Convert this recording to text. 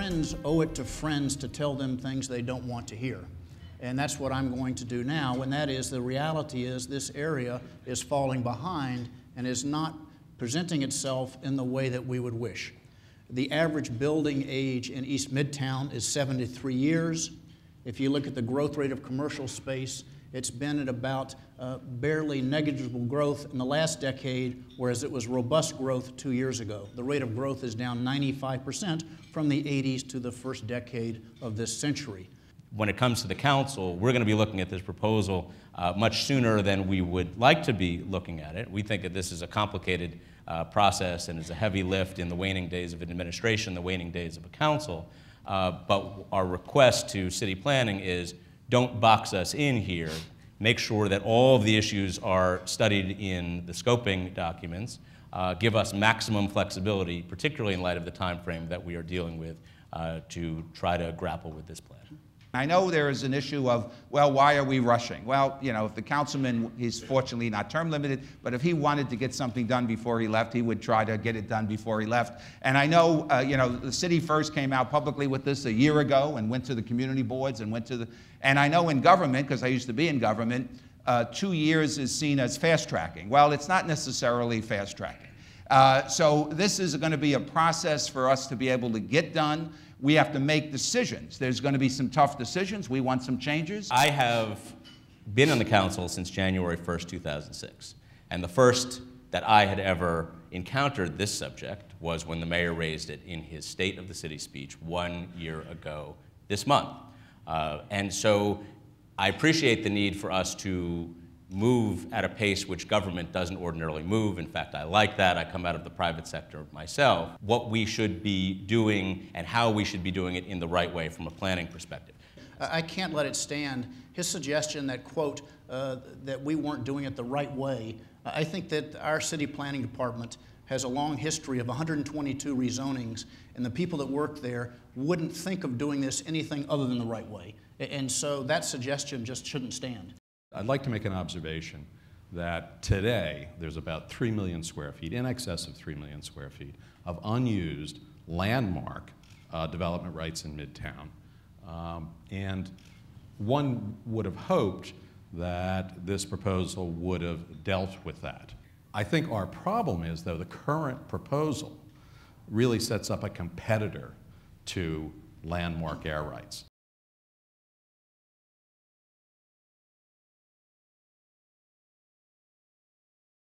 friends owe it to friends to tell them things they don't want to hear. And that's what I'm going to do now, and that is the reality is this area is falling behind and is not presenting itself in the way that we would wish. The average building age in East Midtown is 73 years. If you look at the growth rate of commercial space, it's been at about barely negligible growth in the last decade, whereas it was robust growth 2 years ago. The rate of growth is down 95% from the 80s to the first decade of this century. When it comes to the council, we're going to be looking at this proposal much sooner than we would like to be looking at it. We think that this is a complicated process and is a heavy lift in the waning days of an administration, the waning days of a council. But our request to city planning is don't box us in here. Make sure that all of the issues are studied in the scoping documents. Give us maximum flexibility, particularly in light of the time frame that we are dealing with, to try to grapple with this plan. I know there is an issue of, well, why are we rushing? Well, you know, if the councilman is fortunately not term limited, but if he wanted to get something done before he left, he would try to get it done before he left. And I know, you know, the city first came out publicly with this a year ago and went to the community boards and went to the, and I know in government, because I used to be in government, 2 years is seen as fast tracking. Well, it's not necessarily fast tracking. So this is going to be a process for us to be able to get done. We have to make decisions. There's going to be some tough decisions. We want some changes. I have been on the council since January 1st, 2006. And the first that I had ever encountered this subject was when the mayor raised it in his State of the City speech 1 year ago this month. And so I appreciate the need for us to move at a pace which government doesn't ordinarily move. In fact, I like that. I come out of the private sector myself. What we should be doing and how we should be doing it in the right way from a planning perspective. I can't let it stand. His suggestion that, quote, that we weren't doing it the right way. I think that our city planning department has a long history of 122 rezonings, and the people that work there wouldn't think of doing this anything other than the right way. And so that suggestion just shouldn't stand. I'd like to make an observation that today there's about 3 million square feet, in excess of 3 million square feet, of unused landmark development rights in Midtown. And one would have hoped that this proposal would have dealt with that. I think our problem is, though, the current proposal really sets up a competitor to landmark air rights.